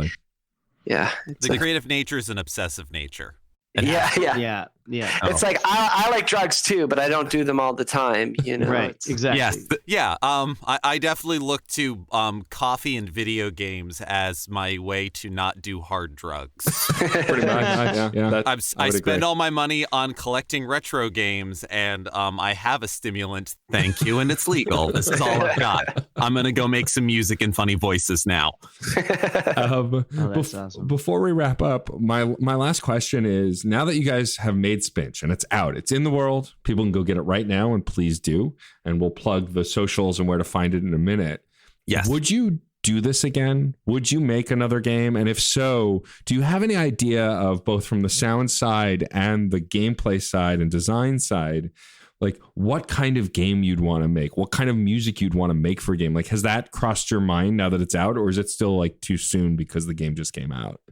the creative nature is an obsessive nature. Yeah. It's like I like drugs too, but I don't do them all the time. Right? Exactly. Yes. I definitely look to coffee and video games as my way to not do hard drugs. Pretty much. I spend all my money on collecting retro games, and I have a stimulant. Thank you, and it's legal. This is all I've got. I'm gonna go make some music and funny voices now. That's awesome. Before we wrap up, my last question is: now that you guys have made Spinch and it's out, it's in the world, people can go get it right now, and please do. And we'll plug the socials and where to find it in a minute. Yes. Would you do this again? Would you make another game? And if so, do you have any idea of, both from the sound side and the gameplay side and design side, like what kind of game you'd want to make, what kind of music you'd want to make for a game? Like, has that crossed your mind now that it's out, or is it still like too soon because the game just came out?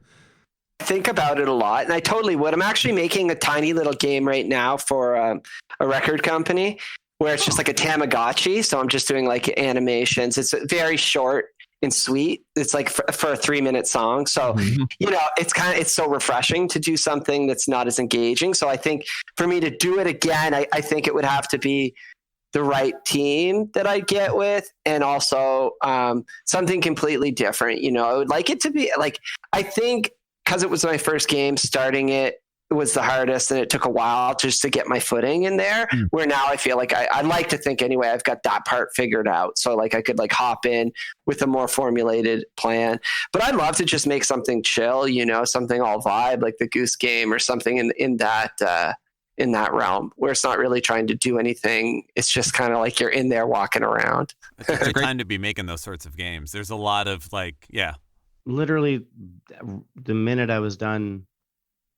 Think about it a lot, and I totally would. I'm actually making a tiny little game right now for a record company where it's just like a Tamagotchi. So I'm just doing like animations. It's very short and sweet. It's like for a 3-minute song. So, it's so refreshing to do something that's not as engaging. So I think for me to do it again, I think it would have to be the right team that I get with, and also something completely different. I would like it to be like, I think, because it was my first game, starting it was the hardest, and it took a while just to get my footing in there, where now I feel like I like to think anyway, I've got that part figured out. So like I could like hop in with a more formulated plan, but I'd love to just make something chill, something all vibe, like the Goose Game or something in that realm, where it's not really trying to do anything. It's just kind of like you're in there walking around. It's a great time to be making those sorts of games. There's a lot of like, literally the minute I was done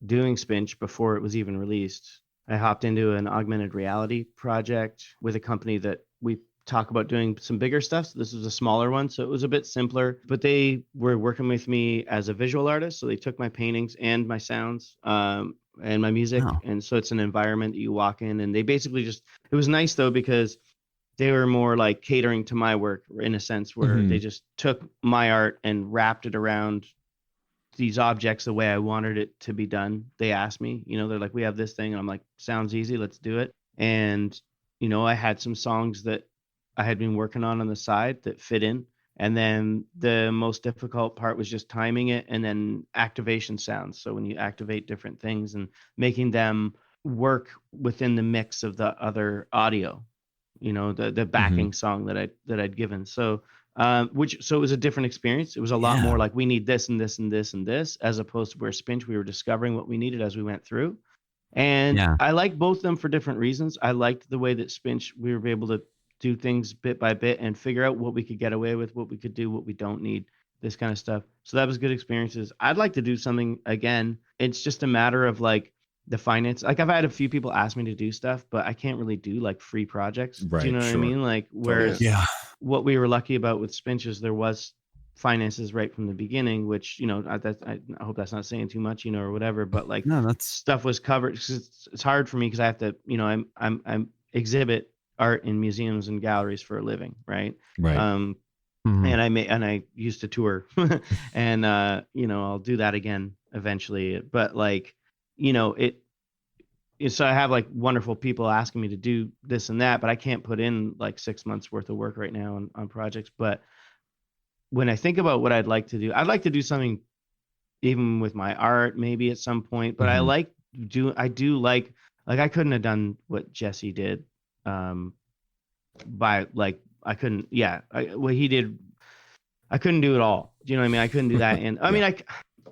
doing Spinch, before it was even released, I hopped into an augmented reality project with a company that we talk about doing some bigger stuff. So this was a smaller one, so it was a bit simpler, but they were working with me as a visual artist. So they took my paintings and my sounds and my music. And so it's an environment that you walk in, and they basically it was nice though, because they were more like catering to my work in a sense, where they just took my art and wrapped it around these objects the way I wanted it to be done. They asked me, they're like, we have this thing. And I'm like, sounds easy. Let's do it. And, I had some songs that I had been working on the side that fit in. And then the most difficult part was just timing it and then activation sounds. So when you activate different things and making them work within the mix of the other audio, the backing song that I'd given. So so it was a different experience. It was a lot more like we need this and this and this and this, as opposed to where Spinch, we were discovering what we needed as we went through. And I like both of them for different reasons. I liked the way that Spinch, we were able to do things bit by bit and figure out what we could get away with, what we could do, what we don't need, this kind of stuff. So that was good experiences. I'd like to do something again. It's just a matter of like the finance. Like I've had a few people ask me to do stuff, but I can't really do like free projects. Right, do you know what I mean? Like whereas what we were lucky about with Spinch is there was finances right from the beginning, which, I hope that's not saying too much, or whatever, but like stuff was covered. It's hard for me because I have to, I'm exhibit art in museums and galleries for a living, right? And I used to tour and I'll do that again eventually, but like so I have like wonderful people asking me to do this and that, but I can't put in like 6 months worth of work right now on projects. But when I think about what I'd like to do something even with my art maybe at some point, but I do like I couldn't have done what Jesse did by like I couldn't what he did, I couldn't do it all. Do you know what I mean? I couldn't do that. And I mean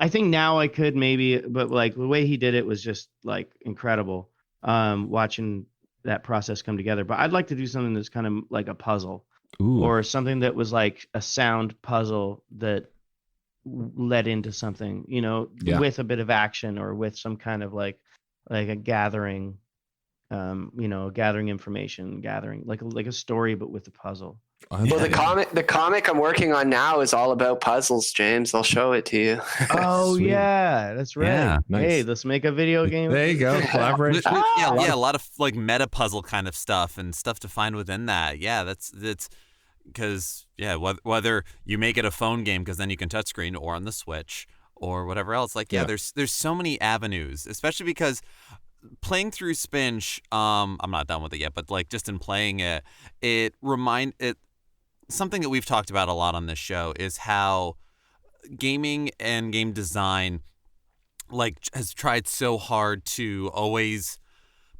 I think now I could maybe, but like the way he did it was just like incredible watching that process come together. But I'd like to do something that's kind of like a puzzle. Ooh. Or something that was like a sound puzzle that led into something, with a bit of action or with some kind of like a gathering, gathering information, gathering like a story, but with a puzzle. Well, the comic I'm working on now is all about puzzles, James. I'll show it to you. Oh yeah, that's right. Yeah, nice. Hey, let's make a video game. There you go. Collaboration. A lot of like meta puzzle kind of stuff and stuff to find within that. Yeah, that's because whether you make it a phone game because then you can touchscreen or on the Switch or whatever else. Like there's so many avenues, especially because playing through Spinch, I'm not done with it yet, but like just in playing it something that we've talked about a lot on this show is how gaming and game design like has tried so hard to always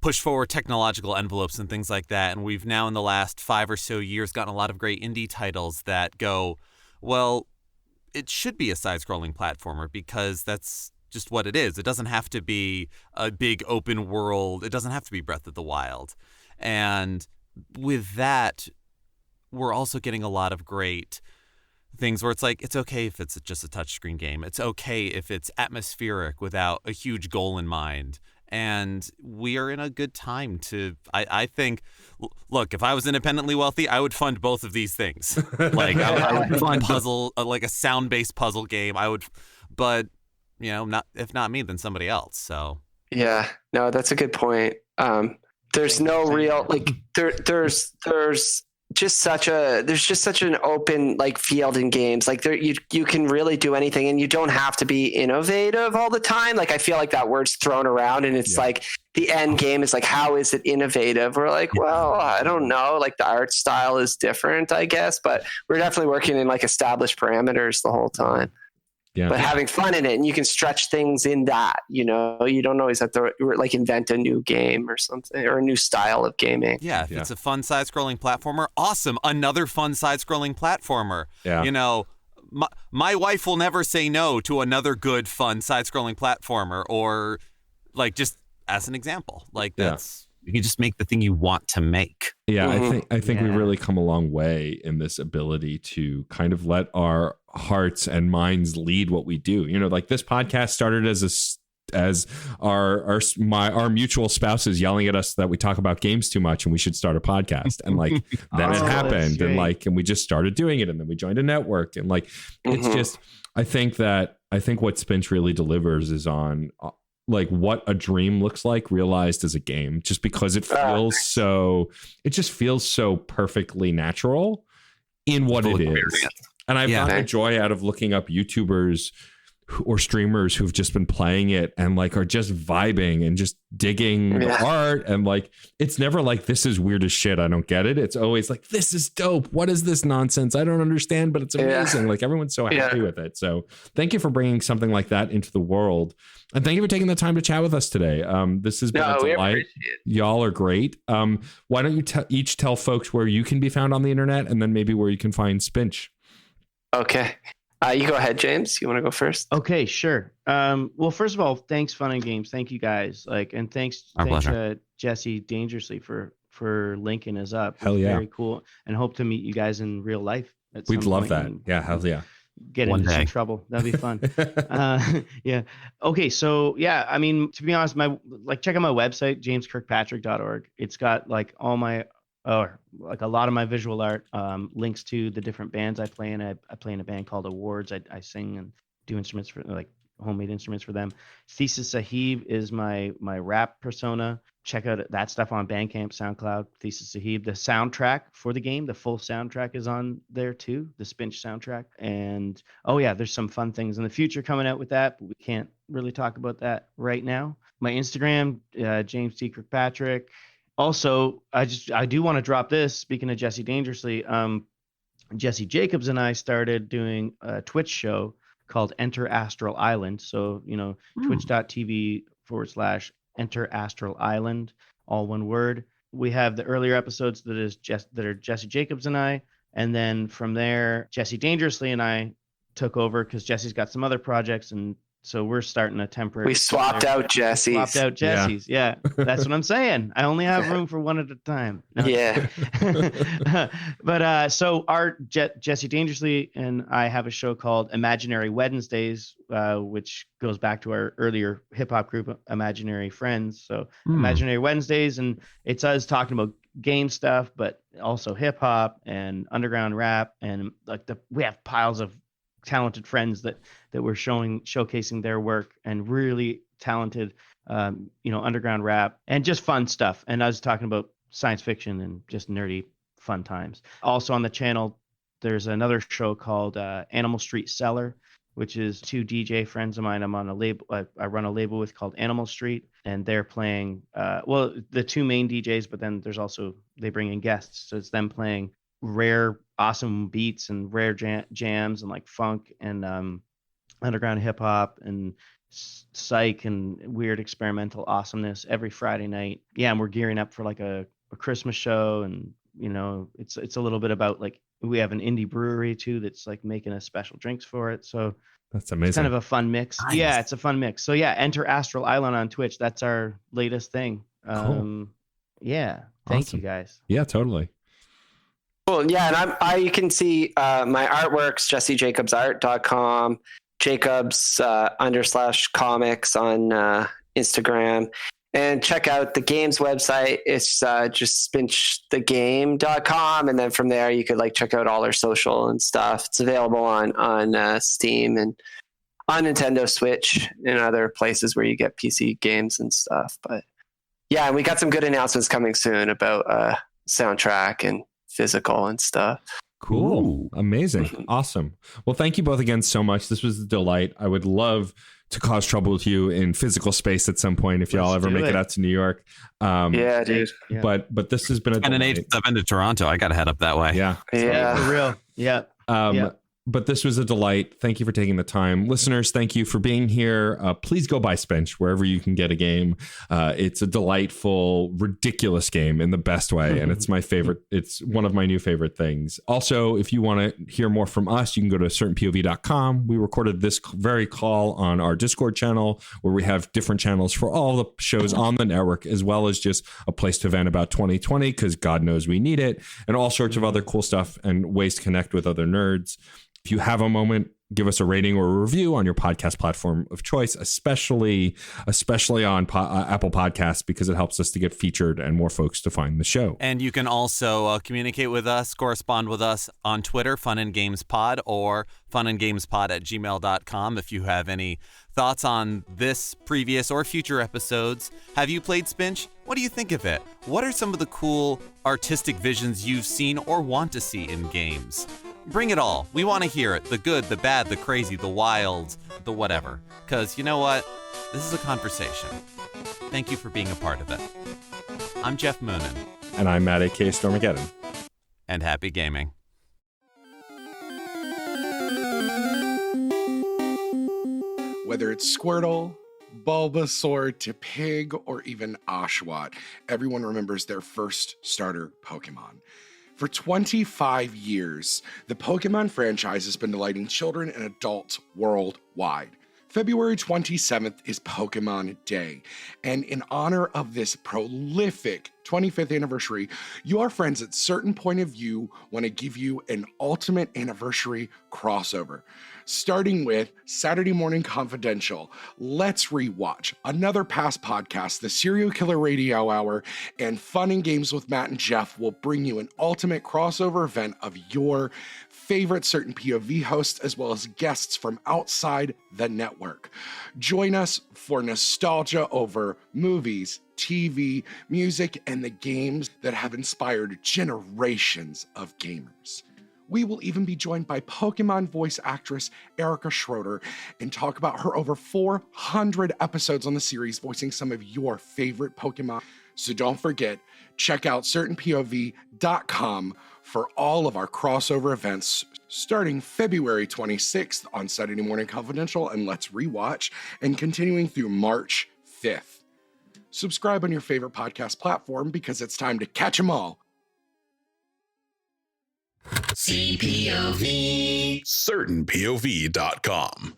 push forward technological envelopes and things like that. And we've now in the last 5 or so years gotten a lot of great indie titles that go, well, it should be a side-scrolling platformer because that's just what it is. It doesn't have to be a big open world. It doesn't have to be Breath of the Wild. And with that, we're also getting a lot of great things where it's like, it's okay if it's just a touchscreen game. It's okay if it's atmospheric without a huge goal in mind. And we are in a good time to, I think, look, if I was independently wealthy, I would fund both of these things. Like I would fund puzzle, like a sound-based puzzle game. I would, but if not me, then somebody else. So yeah, no, that's a good point. There's no real like there's just such an open like field in games. Like there, you can really do anything, and you don't have to be innovative all the time. Like I feel like that word's thrown around, and it's like the end game is like, how is it innovative? We're like, well, I don't know. Like the art style is different, I guess, but we're definitely working in like established parameters the whole time. Yeah. But having fun in it, and you can stretch things in that, you don't always have to like invent a new game or something or a new style of gaming. Yeah, if it's a fun side-scrolling platformer, awesome. Another fun side-scrolling platformer. Yeah. My wife will never say no to another good, fun side-scrolling platformer, or like just as an example, like that's. You can just make the thing you want to make. Yeah, I think we really come a long way in this ability to kind of let our hearts and minds lead what we do. Like this podcast started as our mutual spouses yelling at us that we talk about games too much and we should start a podcast. And like then it happened, and we just started doing it, and then we joined a network, and like it's just I think what Spinch really delivers is on like what a dream looks like realized as a game, just because it feels so perfectly natural in what it is. And I've gotten a joy out of looking up YouTubers or streamers who've just been playing it and like are just vibing and just digging the art, and like it's never like this is weird as shit, I don't get it. It's always like, this is dope, what is this nonsense, I don't understand, but it's amazing. Like everyone's so happy with it. So thank you for bringing something like that into the world, and thank you for taking the time to chat with us today. This has been a delight. Y'all are great. Why don't you each tell folks where you can be found on the internet, and then maybe where you can find Spinch. Okay. You go ahead, James. You want to go first? Okay, sure. Well, first of all, thanks, Fun and Games. Thank you guys. And thanks, Jesse Dangerously for linking us up. Hell yeah, very cool. And hope to meet you guys in real life. We'd love that. Yeah, hell yeah. Get into some trouble. That'd be fun. Yeah. Okay. So yeah, I mean, to be honest, check out my website, jameskirkpatrick.org. It's got like all my like a lot of my visual art, links to the different bands I play in. I play in a band called Awards. I sing and do instruments for like homemade instruments for them. Thesis Sahib is my rap persona. Check out that stuff on Bandcamp, SoundCloud. Thesis Sahib. The soundtrack for the game, the full soundtrack is on there too, the Spinch soundtrack. And there's some fun things in the future coming out with that, but we can't really talk about that right now. My Instagram, James T. Kirkpatrick. Also, I do want to drop this. Speaking of Jesse Dangerously, Jesse Jacobs and I started doing a Twitch show called Enter Astral Island. So, twitch.tv/Enter Astral Island, all one word. We have the earlier episodes that are Jesse Jacobs and I. And then from there, Jesse Dangerously and I took over because Jesse's got some other projects, and so we're starting a temporary. We swapped out Jesse's. Yeah, that's what I'm saying. I only have room for one at a time. No. Yeah. But so our Jesse Dangerously and I have a show called Imaginary Wednesdays, which goes back to our earlier hip hop group, Imaginary Friends. So Imaginary Wednesdays, and it's us talking about game stuff, but also hip hop and underground rap, and like we have piles of talented friends that were showcasing their work, and really talented underground rap and just fun stuff. And I was talking about science fiction and just nerdy fun times. Also on the channel there's another show called Animal Street Cellar, which is two DJ friends of mine. I'm on a label I run a label with called Animal Street, and they're playing the two main DJs, but then there's also they bring in guests, so it's them playing rare awesome beats and rare jams and like funk and underground hip hop and psych and weird experimental awesomeness every Friday night. Yeah, and we're gearing up for like a Christmas show, and it's a little bit about like we have an indie brewery too that's like making us special drinks for it. So that's amazing. It's kind of a fun mix. Nice. Yeah, it's a fun mix. So yeah, Enter Astral Island on Twitch. That's our latest thing. Cool. Yeah. Thank you guys. Yeah, totally. Cool. Yeah, and you can see my artworks, jessejacobsart.com, Jacobs _comics on Instagram, and check out the games website. It's just spinchthegame.com, and then from there you could like check out all our social and stuff. It's available on Steam and on Nintendo Switch and other places where you get PC games and stuff. But yeah, and we got some good announcements coming soon about soundtrack and physical and stuff. Cool. Ooh. Amazing. Awesome. Well, thank you both again so much. This was a delight. I would love to cause trouble with you in physical space at some point if y'all ever make it out to New York. Yeah, dude. Yeah. But this has been a delight. I've been to Toronto. I got to head up that way. Yeah. Yeah. For real. Yeah. But this was a delight. Thank you for taking the time. Listeners, thank you for being here. Please go buy Spinch wherever you can get a game. It's a delightful, ridiculous game in the best way. And it's my favorite. It's one of my new favorite things. Also, if you want to hear more from us, you can go to certainpov.com. We recorded this very call on our Discord channel, where we have different channels for all the shows on the network, as well as just a place to vent about 2020, because God knows we need it, and all sorts of other cool stuff and ways to connect with other nerds. If you have a moment, give us a rating or a review on your podcast platform of choice, especially on Apple Podcasts, because it helps us to get featured and more folks to find the show. And you can also communicate with us, correspond with us on Twitter, Fun and Games Pod, or funandgamespod@gmail.com if you have any thoughts on this, previous, or future episodes. Have you played Spinch? What do you think of it? What are some of the cool artistic visions you've seen or want to see in games? Bring it all. We want to hear it. The good, the bad, the crazy, the wild, the whatever. Because you know what? This is a conversation. Thank you for being a part of it. I'm Jeff Moonen. And I'm Matt A.K. Stormageddon. And happy gaming. Whether it's Squirtle, Bulbasaur, Tepig, or even Oshawott, everyone remembers their first starter Pokemon. For 25 years, the Pokemon franchise has been delighting children and adults worldwide. February 27th is Pokemon Day, and in honor of this prolific 25th anniversary, your friends at Certain Point of View want to give you an ultimate anniversary crossover. Starting with Saturday Morning Confidential, Let's Rewatch, another past podcast, the Serial Killer Radio Hour, and Fun and Games with Matt and Jeff will bring you an ultimate crossover event of your favorite Certain POV hosts, as well as guests from outside the network. Join us for nostalgia over movies, TV, music, and the games that have inspired generations of gamers. We will even be joined by Pokemon voice actress Erica Schroeder and talk about her over 400 episodes on the series voicing some of your favorite Pokemon. So don't forget, check out certainpov.com for all of our crossover events starting February 26th on Saturday Morning Confidential and Let's Rewatch, and continuing through March 5th. Subscribe on your favorite podcast platform because it's time to catch 'em all. CPOV. CertainPOV.com.